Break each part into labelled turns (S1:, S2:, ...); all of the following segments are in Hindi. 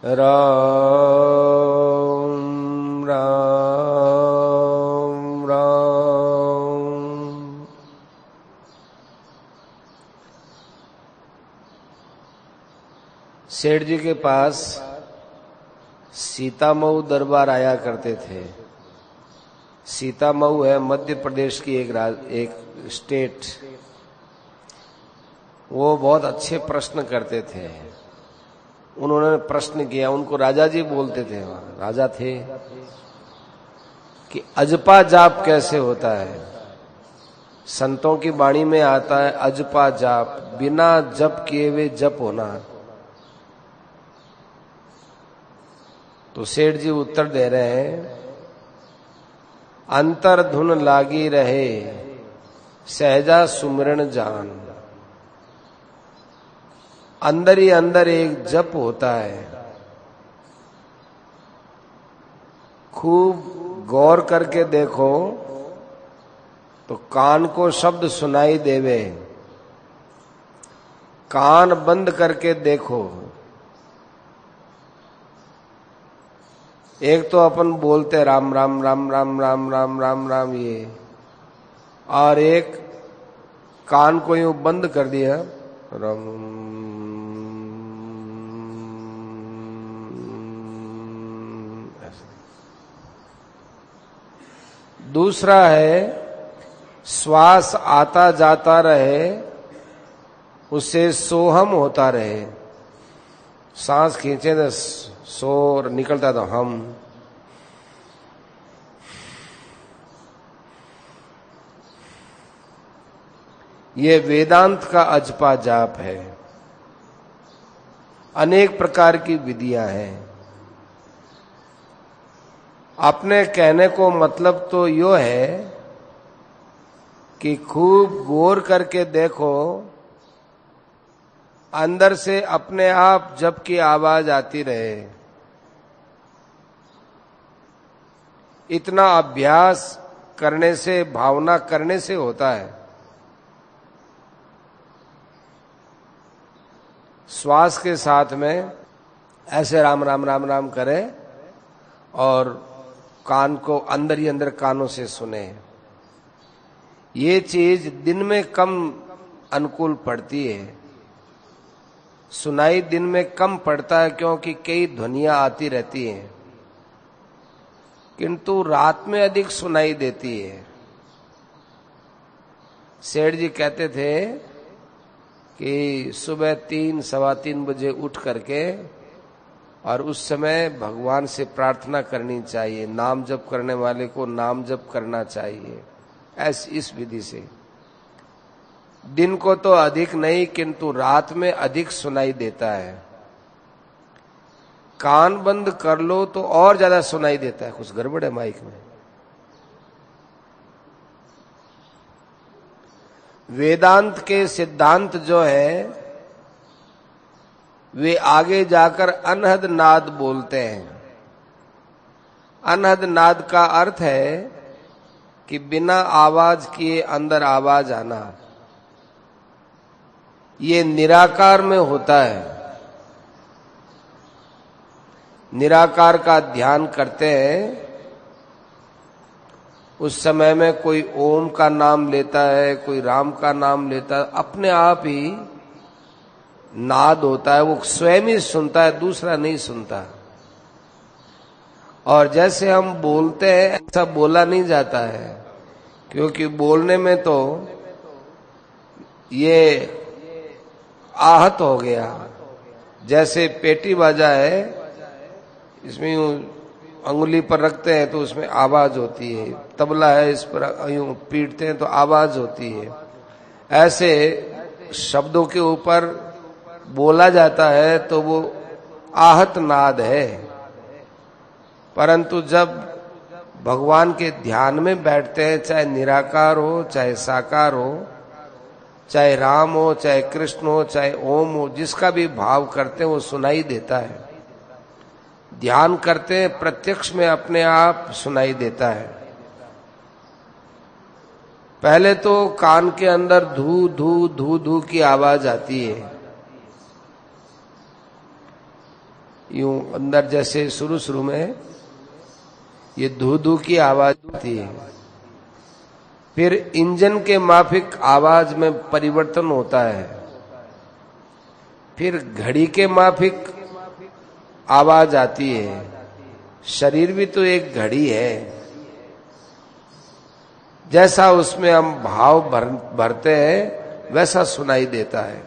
S1: राम राम राम। सेठ जी के पास सीतामऊ दरबार आया करते थे। सीतामऊ है मध्य प्रदेश की एक स्टेट। वो बहुत अच्छे प्रश्न करते थे। उन्होंने प्रश्न किया, उनको राजा जी बोलते थे, राजा थे, कि अजपा जाप कैसे होता है। संतों की वाणी में आता है अजपा जाप, बिना जप किए हुए जप होना। तो सेठ जी उत्तर दे रहे हैं, अंतर धुन लागी रहे सहजा सुमरण जान। अंदर ही अंदर एक जप होता है। खूब गौर करके देखो तो कान को शब्द सुनाई देवे, कान बंद करके देखो। एक तो अपन बोलते राम राम राम राम राम राम राम राम ये, और एक कान को यूं बंद कर दिया राम। दूसरा है श्वास आता जाता रहे, उससे सोहम होता रहे। सांस खींचे तो सो निकलता तो हम। ये वेदांत का अजपा जाप है। अनेक प्रकार की विधियां हैं। अपने कहने को मतलब तो यो है कि खूब गौर करके देखो, अंदर से अपने आप जप की आवाज आती रहे। इतना अभ्यास करने से, भावना करने से होता है। श्वास के साथ में ऐसे राम राम राम राम करें और कान को अंदर ही अंदर कानों से सुने। ये चीज दिन में कम अनुकूल पड़ती है, सुनाई दिन में कम पड़ता है, क्योंकि कई ध्वनियां आती रहती हैं, किंतु रात में अधिक सुनाई देती है। सेठ जी कहते थे कि सुबह 3 सवा 3 बजे उठ करके और उस समय भगवान से प्रार्थना करनी चाहिए। नाम जप करने वाले को नाम जप करना चाहिए। इस विधि से दिन को तो अधिक नहीं, किंतु रात में अधिक सुनाई देता है। कान बंद कर लो तो और ज्यादा सुनाई देता है। कुछ गड़बड़ है माइक में। वेदांत के सिद्धांत जो है वे आगे जाकर अनहद नाद बोलते हैं। अनहद नाद का अर्थ है कि बिना आवाज किए अंदर आवाज आना। ये निराकार में होता है। निराकार का ध्यान करते हैं, उस समय में कोई ओम का नाम लेता है, कोई राम का नाम लेता है, अपने आप ही नाद होता है। वो स्वयं ही सुनता है, दूसरा नहीं सुनता। और जैसे हम बोलते हैं ऐसा बोला नहीं जाता है, क्योंकि बोलने में तो ये आहत हो गया। जैसे पेटी बाजा है, इसमें यूं अंगुली पर रखते हैं तो उसमें आवाज होती है। तबला है, इस पर यूं पीटते हैं तो आवाज होती है। ऐसे शब्दों के ऊपर बोला जाता है तो वो आहत नाद है। परंतु जब भगवान के ध्यान में बैठते हैं, चाहे निराकार हो, चाहे साकार हो, चाहे राम हो, चाहे कृष्ण हो, चाहे ओम हो, जिसका भी भाव करते हैं वो सुनाई देता है। ध्यान करते हैं, प्रत्यक्ष में अपने आप सुनाई देता है। पहले तो कान के अंदर धू धू धू धू की आवाज आती है। यूं अंदर जैसे शुरू शुरू में ये धू धू की आवाज आती है, फिर इंजन के माफिक आवाज में परिवर्तन होता है, फिर घड़ी के माफिक आवाज आती है। शरीर भी तो एक घड़ी है, जैसा उसमें हम भाव भरते हैं वैसा सुनाई देता है।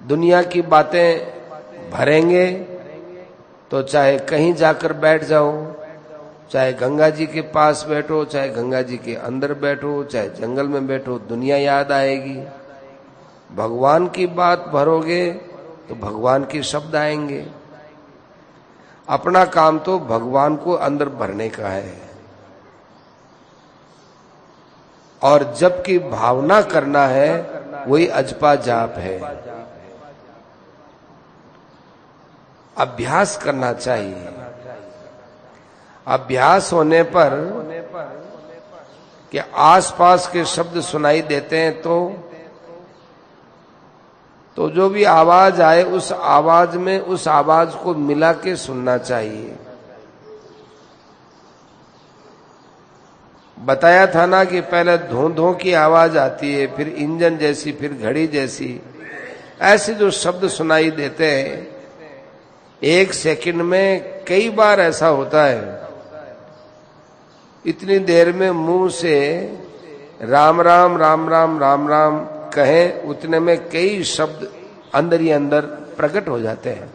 S1: दुनिया की बातें भरेंगे तो चाहे कहीं जाकर बैठ जाओ, चाहे गंगा जी के पास बैठो, चाहे गंगा जी के अंदर बैठो, चाहे जंगल में बैठो, दुनिया याद आएगी। भगवान की बात भरोगे तो भगवान के शब्द आएंगे। अपना काम तो भगवान को अंदर भरने का है, और जबकि भावना करना है वही अजपा जाप है। अभ्यास करना चाहिए। अभ्यास होने पर कि आसपास के शब्द सुनाई देते हैं तो जो भी आवाज आए उस आवाज में उस आवाज को मिला के सुनना चाहिए। बताया था ना कि पहले धों धों की आवाज आती है, फिर इंजन जैसी, फिर घड़ी जैसी, ऐसे जो शब्द सुनाई देते हैं एक सेकंड में कई बार ऐसा होता है। इतनी देर में मुंह से राम राम राम राम राम राम कहें, उतने में कई शब्द अंदर ही अंदर प्रकट हो जाते हैं।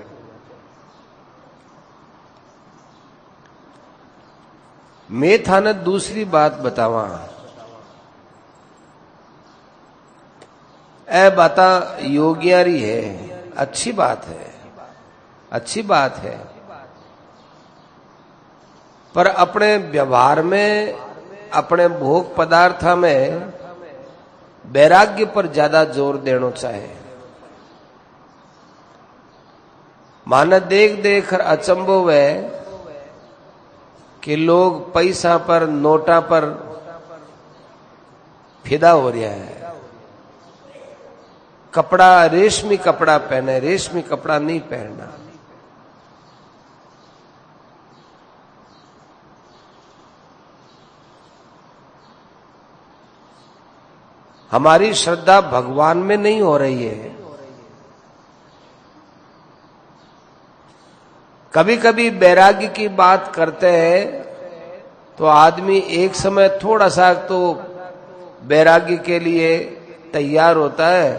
S1: मैं थाने दूसरी बात बतावा, ए बाता योगियारी है, अच्छी बात है, अच्छी बात है, पर अपने व्यवहार में, अपने भोग पदार्थ में वैराग्य पर ज्यादा जोर देना चाहिए। माना देख देख कर अचंभो है कि लोग पैसा पर, नोटा पर फिदा हो रहा है। कपड़ा रेशमी कपड़ा पहने, रेशमी कपड़ा नहीं पहनना। हमारी श्रद्धा भगवान में नहीं हो रही है। कभी कभी वैराग्य की बात करते हैं तो आदमी एक समय थोड़ा सा तो वैराग्य के लिए तैयार होता है,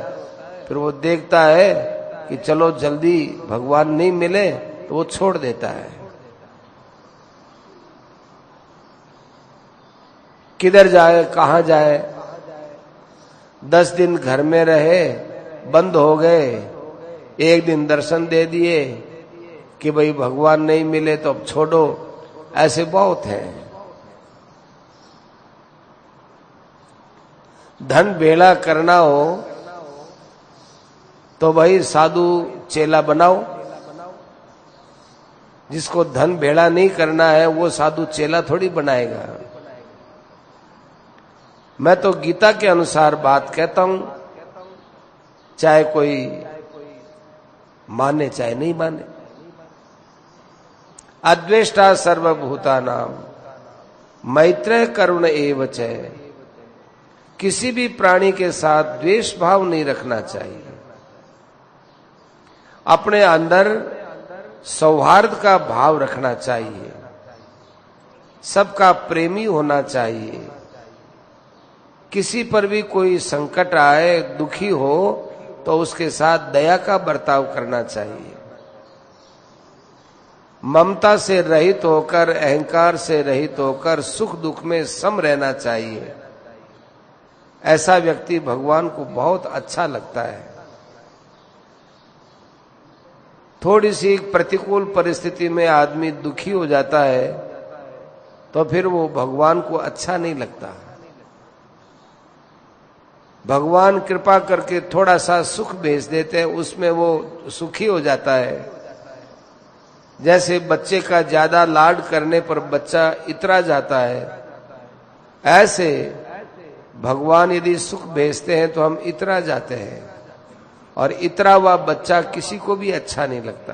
S1: फिर वो देखता है कि चलो जल्दी भगवान नहीं मिले तो वो छोड़ देता है। किधर जाए, कहां जाए, 10 दिन घर में रहे, बंद हो गए, एक दिन दर्शन दे दिए कि भाई भगवान नहीं मिले तो अब छोड़ो, ऐसे बहुत हैं। धन भेड़ा करना हो तो भाई साधु चेला बनाओ, जिसको धन भेड़ा नहीं करना है वो साधु चेला थोड़ी बनाएगा। मैं तो गीता के अनुसार बात कहता हूं, चाहे कोई माने चाहे नहीं माने। अद्वेष्टा सर्वभूतानां मैत्रेय करुण एव च। किसी भी प्राणी के साथ द्वेष भाव नहीं रखना चाहिए। अपने अंदर सौहार्द का भाव रखना चाहिए, सबका प्रेमी होना चाहिए। किसी पर भी कोई संकट आए, दुखी हो तो उसके साथ दया का बर्ताव करना चाहिए। ममता से रहित होकर, अहंकार से रहित होकर सुख दुख में सम रहना चाहिए। ऐसा व्यक्ति भगवान को बहुत अच्छा लगता है। थोड़ी सी प्रतिकूल परिस्थिति में आदमी दुखी हो जाता है तो फिर वो भगवान को अच्छा नहीं लगता। भगवान कृपा करके थोड़ा सा सुख भेज देते हैं, उसमें वो सुखी हो जाता है। जैसे बच्चे का ज्यादा लाड करने पर बच्चा इतरा जाता है, ऐसे भगवान यदि सुख भेजते हैं तो हम इतरा जाते हैं। और इतरा हुआ बच्चा किसी को भी अच्छा नहीं लगता।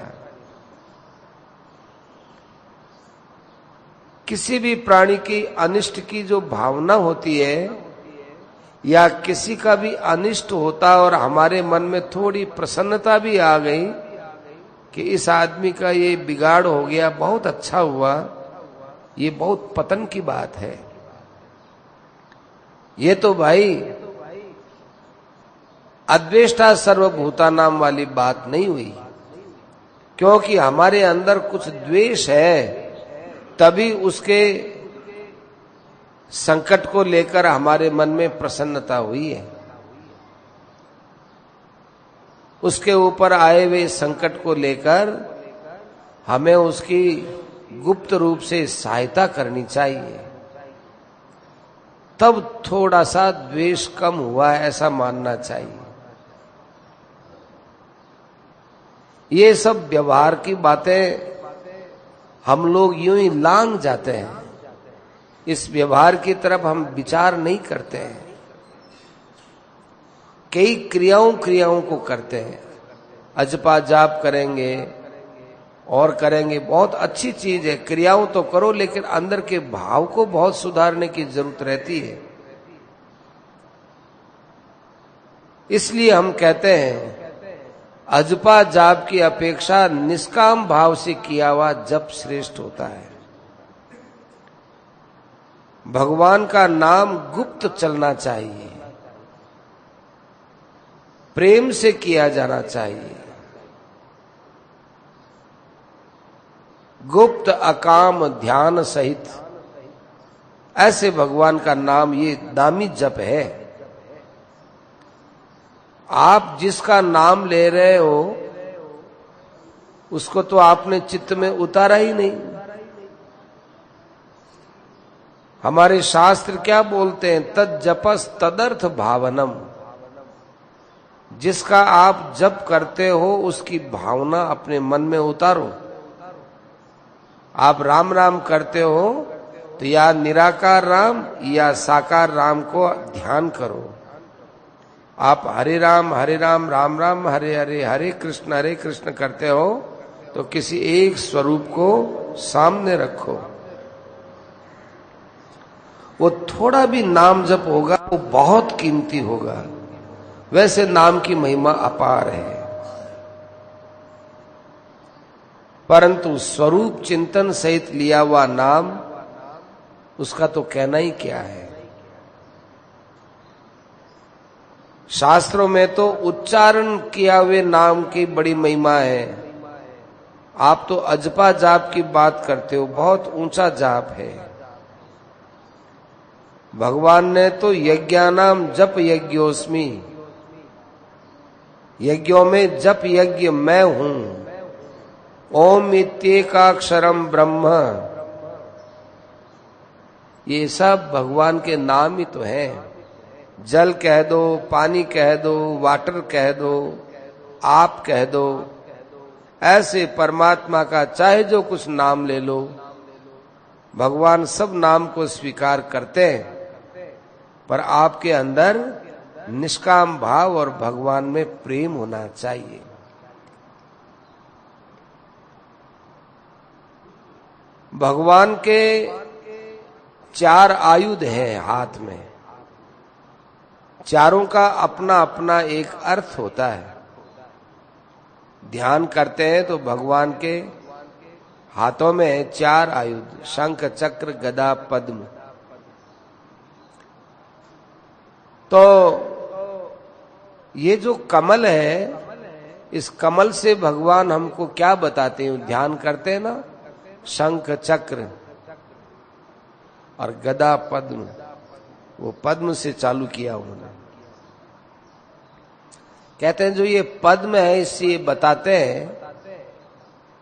S1: किसी भी प्राणी की अनिष्ट की जो भावना होती है या किसी का भी अनिष्ट होता और हमारे मन में थोड़ी प्रसन्नता भी आ गई कि इस आदमी का ये बिगाड़ हो गया, बहुत अच्छा हुआ, ये बहुत पतन की बात है। ये तो भाई अद्वेष्टा सर्वभूतानाम वाली बात नहीं हुई, क्योंकि हमारे अंदर कुछ द्वेष है, तभी उसके संकट को लेकर हमारे मन में प्रसन्नता हुई है। उसके ऊपर आए हुए संकट को लेकर हमें उसकी गुप्त रूप से सहायता करनी चाहिए, तब थोड़ा सा द्वेष कम हुआ है ऐसा मानना चाहिए। ये सब व्यवहार की बातें हम लोग यूं ही लांग जाते हैं, इस व्यवहार की तरफ हम विचार नहीं करते हैं। कई क्रियाओं को करते हैं, अजपा जाप करेंगे और करेंगे, बहुत अच्छी चीज है, क्रियाओं तो करो, लेकिन अंदर के भाव को बहुत सुधारने की जरूरत रहती है। इसलिए हम कहते हैं अजपा जाप की अपेक्षा निष्काम भाव से किया हुआ जप श्रेष्ठ होता है। भगवान का नाम गुप्त चलना चाहिए, प्रेम से किया जाना चाहिए। गुप्त अकाम ध्यान सहित, ऐसे भगवान का नाम ये दामी जप है। आप जिसका नाम ले रहे हो उसको तो आपने चित्त में उतारा ही नहीं। हमारे शास्त्र क्या बोलते हैं, तद जपस तदर्थ भावनम। जिसका आप जप करते हो उसकी भावना अपने मन में उतारो। आप राम राम करते हो तो या निराकार राम या साकार राम को ध्यान करो। आप हरे राम राम राम हरे हरे, हरे कृष्ण करते हो तो किसी एक स्वरूप को सामने रखो। वो थोड़ा भी नाम जप होगा वो बहुत कीमती होगा। वैसे नाम की महिमा अपार है, परंतु स्वरूप चिंतन सहित लिया हुआ नाम, उसका तो कहना ही क्या है। शास्त्रों में तो उच्चारण किया हुए नाम की बड़ी महिमा है। आप तो अजपा जाप की बात करते हो, बहुत ऊंचा जाप है। भगवान ने तो यज्ञानाम जप यज्ञोस्मि, यज्ञों में जप यज्ञ मैं हूं। ओम इत्येकाक्षरम ब्रह्म, ये सब भगवान के नाम ही तो हैं। जल कह दो, पानी कह दो, वाटर कह दो, आप कह दो, ऐसे परमात्मा का चाहे जो कुछ नाम ले लो, भगवान सब नाम को स्वीकार करते हैं। पर आपके अंदर निष्काम भाव और भगवान में प्रेम होना चाहिए। भगवान के 4 आयुध हैं हाथ में, चारों का अपना अपना एक अर्थ होता है। ध्यान करते हैं तो भगवान के हाथों में 4 आयुध, शंख चक्र गदा पद्म। तो ये जो कमल है, इस कमल से भगवान हमको क्या बताते हैं, ध्यान करते हैं ना, शंख चक्र और गदा पद्म, वो पद्म से चालू किया उन्होंने। कहते हैं जो ये पद्म है, इससे ये बताते हैं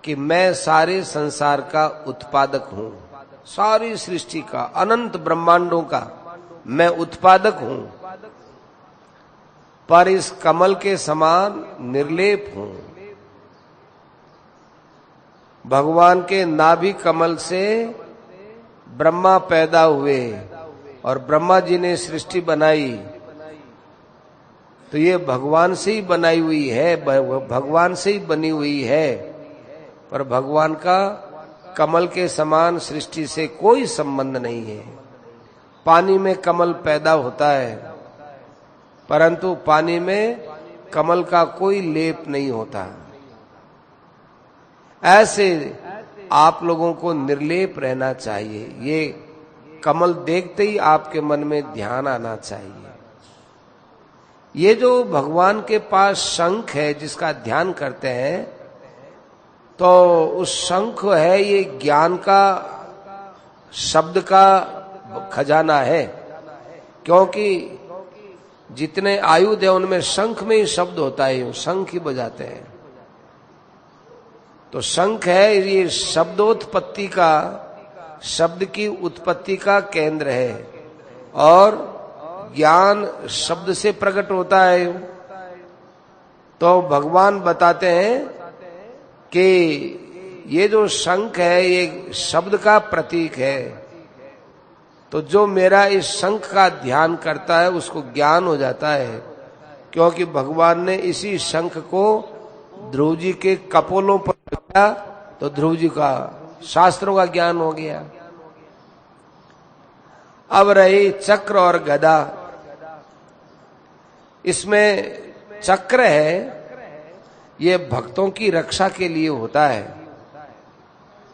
S1: कि मैं सारे संसार का उत्पादक हूं, सारी सृष्टि का, अनंत ब्रह्मांडों का मैं उत्पादक हूं, पर इस कमल के समान निर्लेप हूं। भगवान के नाभि कमल से ब्रह्मा पैदा हुए और ब्रह्मा जी ने सृष्टि बनाई। तो ये भगवान से ही बनाई हुई है, भगवान से ही बनी हुई है, पर भगवान का कमल के समान सृष्टि से कोई संबंध नहीं है। पानी में कमल पैदा होता है, परंतु पानी में कमल का कोई लेप नहीं होता। ऐसे आप लोगों को निर्लेप रहना चाहिए। ये कमल देखते ही आपके मन में ध्यान आना चाहिए। ये जो भगवान के पास शंख है जिसका ध्यान करते हैं, तो उस शंख है ये ज्ञान का, शब्द का खजाना है। क्योंकि जितने आयुध है उनमें शंख में ही शब्द होता है, शंख ही बजाते हैं। तो शंख है ये शब्दोत्पत्ति का, शब्द की उत्पत्ति का केंद्र है, और ज्ञान शब्द से प्रकट होता है। तो भगवान बताते हैं कि ये जो शंख है ये शब्द का प्रतीक है। तो जो मेरा इस शंख का ध्यान करता है उसको ज्ञान हो जाता है, क्योंकि भगवान ने इसी शंख को ध्रुव जी के कपोलों पर रखा, तो ध्रुव जी का शास्त्रों का ज्ञान हो गया। अब रही चक्र और गदा। इसमें चक्र है, ये भक्तों की रक्षा के लिए होता है।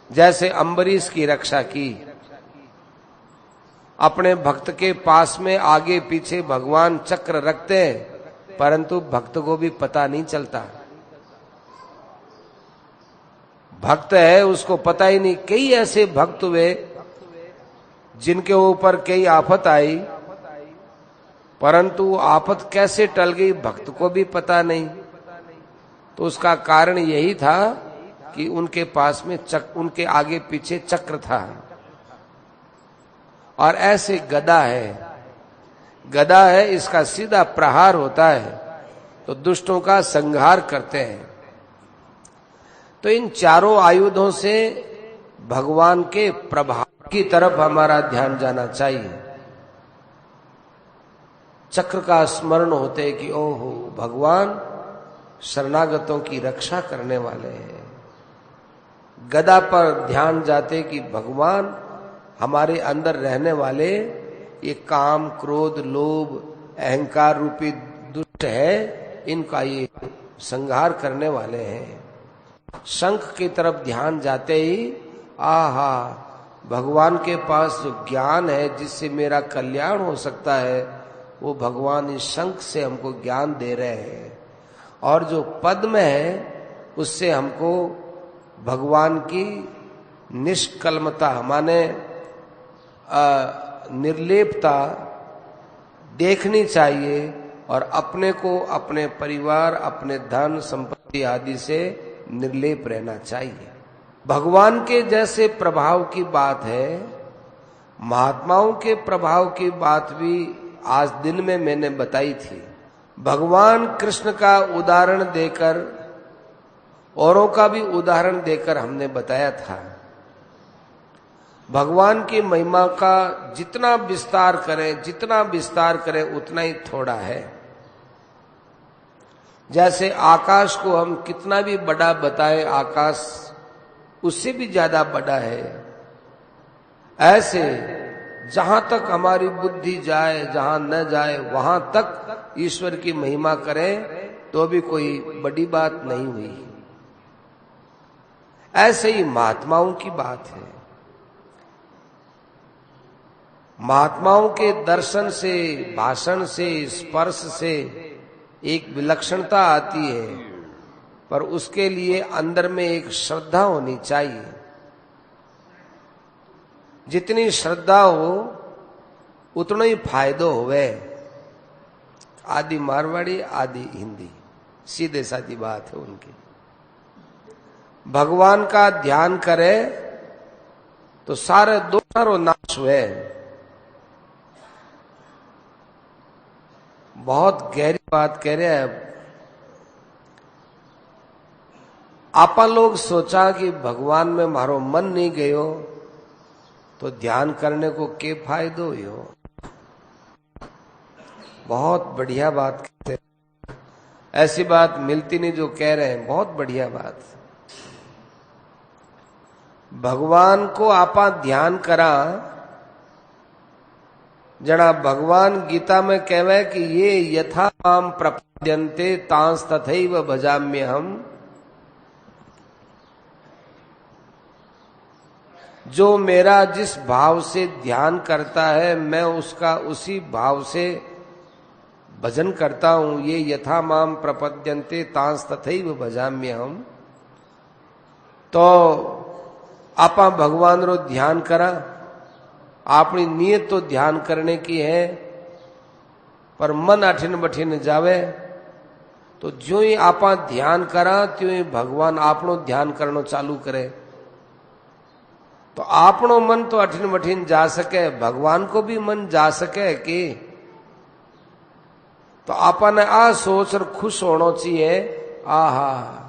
S1: जैसे अम्बरीश की रक्षा की, अपने भक्त के पास में आगे पीछे भगवान चक्र रखते हैं, परंतु भक्त को भी पता नहीं चलता। भक्त है उसको पता ही नहीं। कई ऐसे भक्त हुए जिनके ऊपर कई आफत आई, परंतु आफत कैसे टल गई भक्त को भी पता नहीं। तो उसका कारण यही था कि उनके पास में उनके आगे पीछे चक्र था। और ऐसे गदा है, गदा है, इसका सीधा प्रहार होता है तो दुष्टों का संहार करते हैं। तो इन चारों आयुधों से भगवान के प्रभाव की तरफ हमारा ध्यान जाना चाहिए। चक्र का स्मरण होते कि ओहो भगवान शरणागतों की रक्षा करने वाले हैं। गदा पर ध्यान जाते कि भगवान हमारे अंदर रहने वाले ये काम, क्रोध, लोभ, अहंकार रूपी दुष्ट है, इनका ये संहार करने वाले हैं। शंख की तरफ ध्यान जाते ही आहा भगवान के पास जो ज्ञान है जिससे मेरा कल्याण हो सकता है, वो भगवान इस शंख से हमको ज्ञान दे रहे हैं। और जो पद्म है उससे हमको भगवान की निष्कलमता माने निर्लेपता देखनी चाहिए, और अपने को, अपने परिवार, अपने धन संपत्ति आदि से निर्लेप रहना चाहिए। भगवान के जैसे प्रभाव की बात है, महात्माओं के प्रभाव की बात भी आज दिन में मैंने बताई थी। भगवान कृष्ण का उदाहरण देकर, औरों का भी उदाहरण देकर हमने बताया था। भगवान की महिमा का जितना विस्तार करें उतना ही थोड़ा है। जैसे आकाश को हम कितना भी बड़ा बताएं, आकाश उससे भी ज्यादा बड़ा है। ऐसे जहां तक हमारी बुद्धि जाए, जहां न जाए, वहां तक ईश्वर की महिमा करें तो भी कोई बड़ी बात नहीं हुई। ऐसे ही महात्माओं की बात है। महात्माओं के दर्शन से, भाषण से, स्पर्श से एक विलक्षणता आती है, पर उसके लिए अंदर में एक श्रद्धा होनी चाहिए। जितनी श्रद्धा हो उतना ही फायदो होवे। आदि मारवाड़ी, आदि हिंदी, सीधे साधी बात है उनकी। भगवान का ध्यान करे तो सारे दोषों नाश हुए। बहुत गहरी बात कह रहे हैं। आपा लोग सोचा कि भगवान में मारो मन नहीं गयो तो ध्यान करने को के फायदो हो। बहुत बढ़िया बात कहते हैं। ऐसी बात मिलती नहीं जो कह रहे हैं, बहुत बढ़िया बात। भगवान को आपा ध्यान करा, जना भगवान गीता में कहवे कि ये यथा माम प्रपद्यन्ते तांस तथैव भजाम्य हम। जो मेरा जिस भाव से ध्यान करता है मैं उसका उसी भाव से भजन करता हूं। ये यथा माम प्रपद्यन्ते तांस तथैव भजाम्य हम। तो आपा भगवान रो ध्यान करा, अपनी नीयत तो ध्यान करने की है, पर मन अठिन बठिन जावे तो जो ही आपा ध्यान करा त्यों ही भगवान आपनो ध्यान करनो चालू करे। तो आपनो मन तो अठिन बठिन जा सके, भगवान को भी मन जा सके कि तो आपा ने आ सोच और खुश होना चाहिए, आहा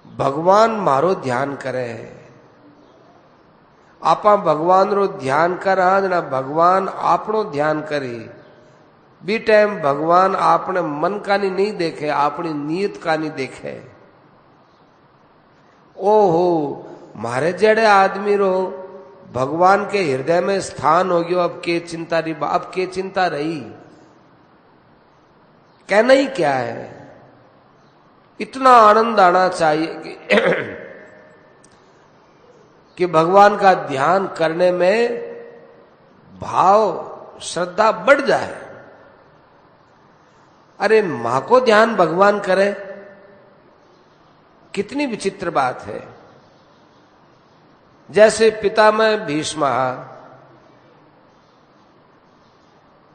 S1: भगवान मारो ध्यान करे। आपा भगवान रो ध्यान करा जना भगवान आपनो ध्यान करे। बी टाइम भगवान आपने मन का नहीं देखे, अपनी नीयत का नहीं देखे। ओहो मारे जड़े आदमी रो भगवान के हृदय में स्थान हो गयो, अब के चिंता रही, अब के चिंता रही, कहना ही क्या है। इतना आनंद आना चाहिए कि भगवान का ध्यान करने में भाव श्रद्धा बढ़ जाए। अरे मां को ध्यान भगवान करे, कितनी विचित्र बात है। जैसे पितामह भीष्म,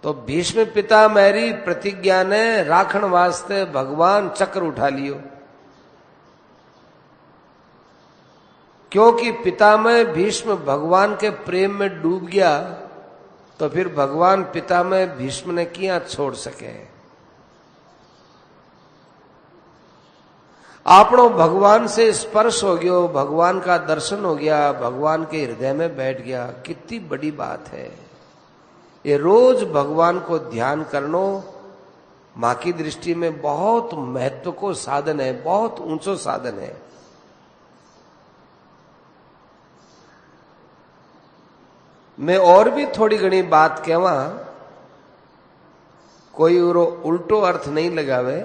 S1: तो भीष्म पितामहरी प्रतिज्ञा ने राखण वास्ते भगवान चक्र उठा लियो, क्योंकि पितामह भीष्म भगवान के प्रेम में डूब गया, तो फिर भगवान पितामह भीष्म ने किया छोड़ सके। आपनो भगवान से स्पर्श हो गयो, भगवान का दर्शन हो गया, भगवान के हृदय में बैठ गया, कितनी बड़ी बात है। ये रोज भगवान को ध्यान करनो मां की दृष्टि में बहुत महत्व को साधन है, बहुत ऊंचो साधन है। मैं और भी थोड़ी घनी बात कहवा, कोई उल्टो अर्थ नहीं लगावे।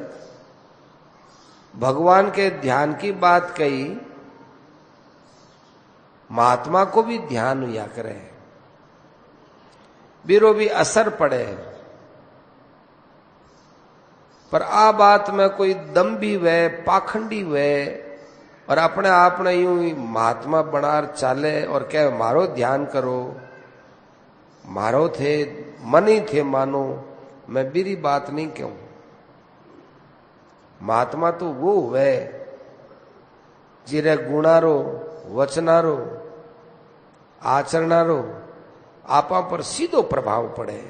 S1: भगवान के ध्यान की बात कही, महात्मा को भी ध्यान हुआ करे, बीरो भी असर पड़े। पर आ बात में कोई दम भी वे पाखंडी वे और अपने आप ने यूं ही महात्मा बनार चाले और कहे मारो ध्यान करो, मारो थे मन ही थे मानो, मैं बीरी बात नहीं कहूं। महात्मा तो वो हुए जिरे गुणारो, वचनारो, आचरणारो आपा पर सीधो प्रभाव पड़े।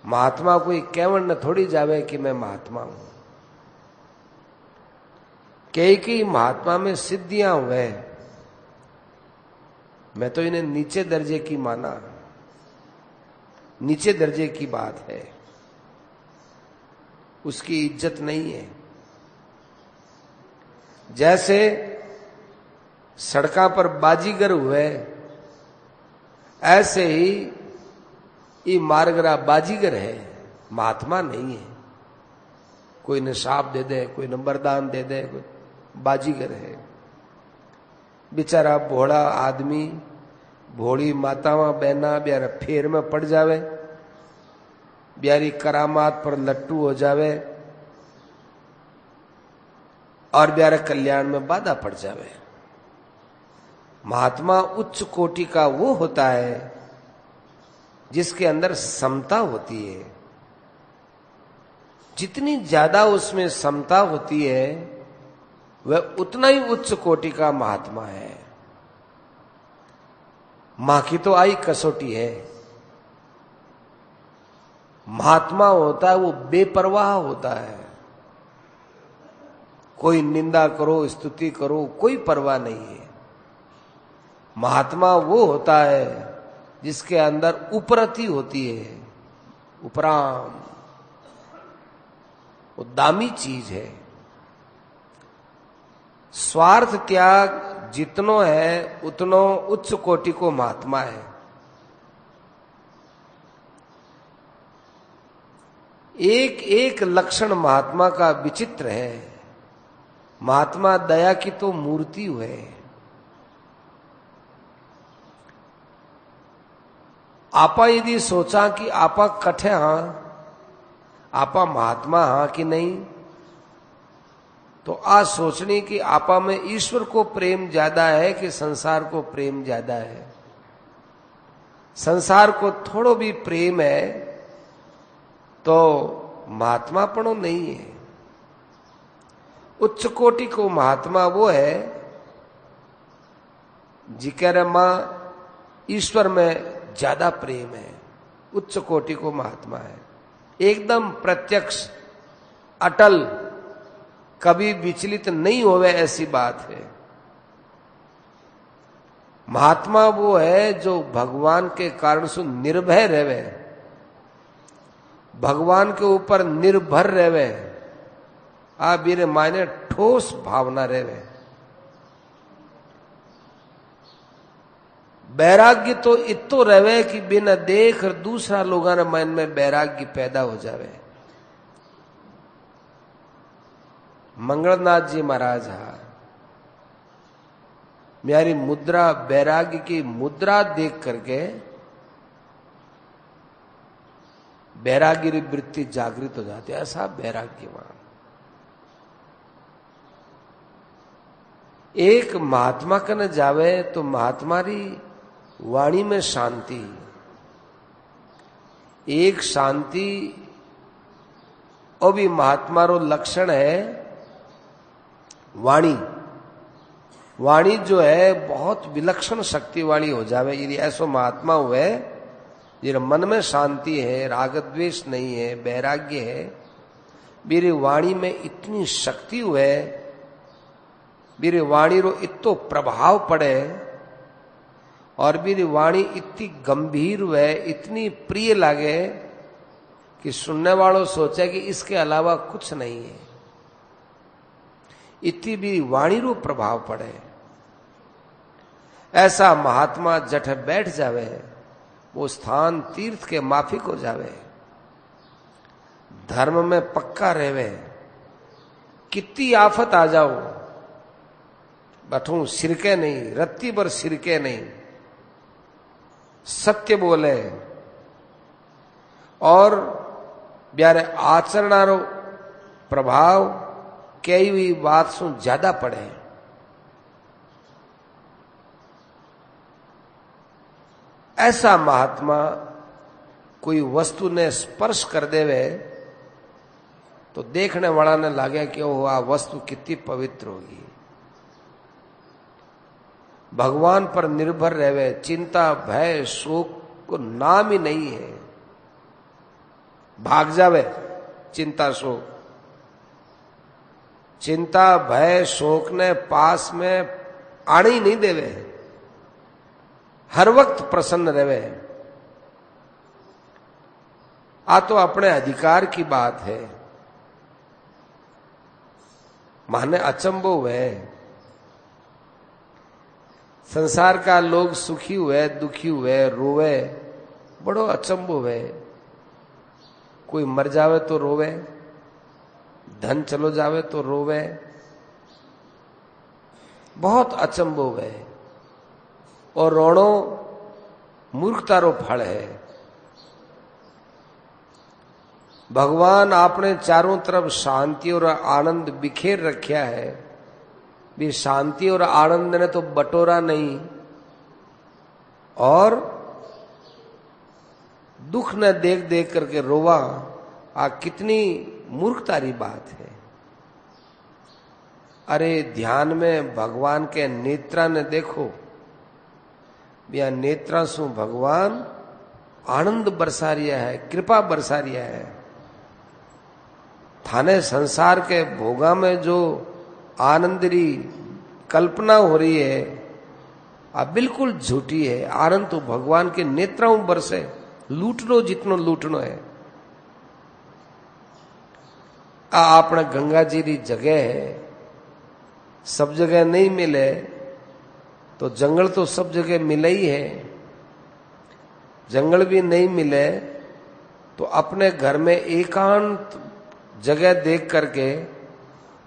S1: महात्मा कोई केवल न थोड़ी जावे कि मैं महात्मा हूं। कई महात्मा में सिद्धियां हुए, मैं तो इन्हें नीचे दर्जे की माना, नीचे दर्जे की बात है, उसकी इज्जत नहीं है। जैसे सड़का पर बाजीगर हुए, ऐसे ही ये मारगरा बाजीगर है, महात्मा नहीं है। कोई ने शाप दे दे, कोई ने वरदान दे दे, कोई बाजीगर है। बेचारा भोला आदमी, भोली मातावा बहना ब्यारा फेर में पड़ जावे, ब्यारी करामात पर लट्टू हो जावे और ब्यारे कल्याण में बाधा पड़ जावे। महात्मा उच्च कोटि का वो होता है जिसके अंदर समता होती है। जितनी ज्यादा उसमें समता होती है वह उतना ही उच्च कोटि का महात्मा है। मां की तो आई कसौटी है। महात्मा होता है वो बेपरवाह होता है, कोई निंदा करो स्तुति करो कोई परवाह नहीं है। महात्मा वो होता है जिसके अंदर उपरति होती है, उपराम। वो दामी चीज है। स्वार्थ त्याग जितनो है उतनो उच्च कोटि को महात्मा है। एक एक लक्षण महात्मा का विचित्र है। महात्मा दया की तो मूर्ति है। आपा यदि सोचा कि आपा कठे हां, आपा महात्मा हां कि नहीं, तो आज सोचनी कि आपा में ईश्वर को प्रेम ज्यादा है कि संसार को प्रेम ज्यादा है। संसार को थोड़ो भी प्रेम है तो महात्मापणो नहीं है। उच्च कोटि को महात्मा वो है जिकर मां ईश्वर में ज्यादा प्रेम है। उच्च कोटि को महात्मा है, एकदम प्रत्यक्ष, अटल, कभी विचलित नहीं होवे, ऐसी बात है। महात्मा वो है जो भगवान के कारण से निर्भय रहवे, भगवान के ऊपर निर्भर रहवे। आ मेरे मायने ठोस भावना रहवे। बैराग्य तो इतो रहवे कि बिना देख दूसरा लोगों ने मन में बैराग्य पैदा हो जावे। मंगलनाथ जी महाराज मेरी मुद्रा, बैराग्य की मुद्रा देख करके बैराग्य वृत्ति जागृत हो जाती है। ऐसा बैराग्यवान एक महात्मा कन जावे तो महात्मा री वाणी में शांति, एक शांति और भी महात्मा रो लक्षण है। वाणी, वाणी जो है बहुत विलक्षण शक्ति वाली हो जावे यदि ऐसो महात्मा हुए जिन मन में शांति है, राग द्वेष नहीं है, वैराग्य है। मेरी वाणी में इतनी शक्ति हुए, मेरी वाणी रो इतो प्रभाव पड़े और मेरी वाणी इतनी गंभीर हुए, इतनी प्रिय लागे कि सुनने वालों सोचे कि इसके अलावा कुछ नहीं है। इतनी भी वाणी रो प्रभाव पड़े। ऐसा महात्मा जठ बैठ जावे, वो स्थान तीर्थ के माफिक हो जावे, धर्म में पक्का रहवे। कितनी आफत आ जाओ बठू सिरके नहीं, रत्ती भर सिरके नहीं, सत्य बोले और ब्यारे आचरणारो प्रभाव कई हुई बात सु ज्यादा पड़े। ऐसा महात्मा कोई वस्तु ने स्पर्श कर देवे तो देखने वाला ने लगे कि वो आ वस्तु कितनी पवित्र होगी। भगवान पर निर्भर रहवे, चिंता भय शोक को नाम ही नहीं है। भाग जावे चिंता शोक, चिंता भय शोक ने पास में आने ही नहीं देवे। हर वक्त प्रसन्न रहे। आ तो अपने अधिकार की बात है। माने अचंभो हुए, संसार का लोग सुखी हुए, दुखी हुए, रोवे, बड़ो अचंभो हुए। कोई मर जावे तो रोवे, धन चलो जावे तो रोवे, बहुत अचंभो हुए। और रोणो मूर्खतारो फल है। भगवान आपने चारों तरफ शांति और आनंद बिखेर रखा है। भी शांति और आनंद ने तो बटोरा नहीं और दुख न देख देख करके रोवा। आ कितनी मूर्खतारी बात है। अरे ध्यान में भगवान के नेत्रा ने देखो, बिया नेत्रा सु भगवान आनंद बरसा रिया है, कृपा बरसा रिया है। थाने संसार के भोगा में जो आनंद री कल्पना हो रही है अब बिल्कुल झूठी है। आनंद तो भगवान के नेत्रों बरसे, लूट लो जितनो लूटनो है। आपने गंगा जी की जगह है, सब जगह नहीं मिले तो जंगल तो सब जगह मिले ही है, जंगल भी नहीं मिले तो अपने घर में एकांत जगह देख करके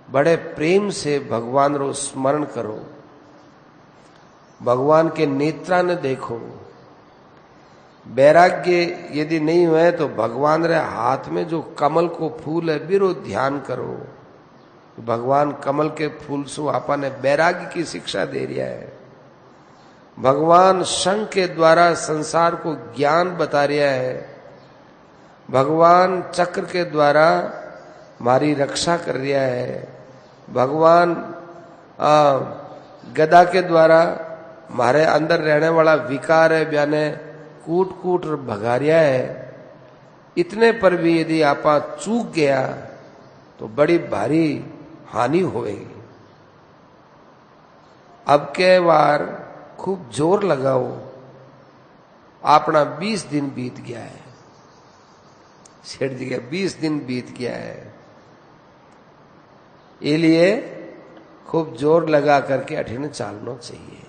S1: बड़े प्रेम से भगवान रो स्मरण करो, भगवान के नेत्रा ने देखो। वैराग्य यदि नहीं हुए तो भगवान रे हाथ में जो कमल को फूल है बिरो ध्यान करो। भगवान कमल के फूल सु आपने वैराग्य की शिक्षा दे रहा है। भगवान शंख के द्वारा संसार को ज्ञान बता रहा है। भगवान चक्र के द्वारा हमारी रक्षा कर रहा है। भगवान गदा के द्वारा हमारे अंदर रहने वाला विकार है ब्याने कूट कूट भगा रहा है। इतने पर भी यदि आपा चूक गया तो बड़ी भारी हानि होगी। अब के बार खूब जोर लगाओ, अपना 20 दिन बीत गया है। सेठ जी का 20 दिन बीत गया है, ये लिए खूब जोर लगा करके अठिन चालना चाहिए।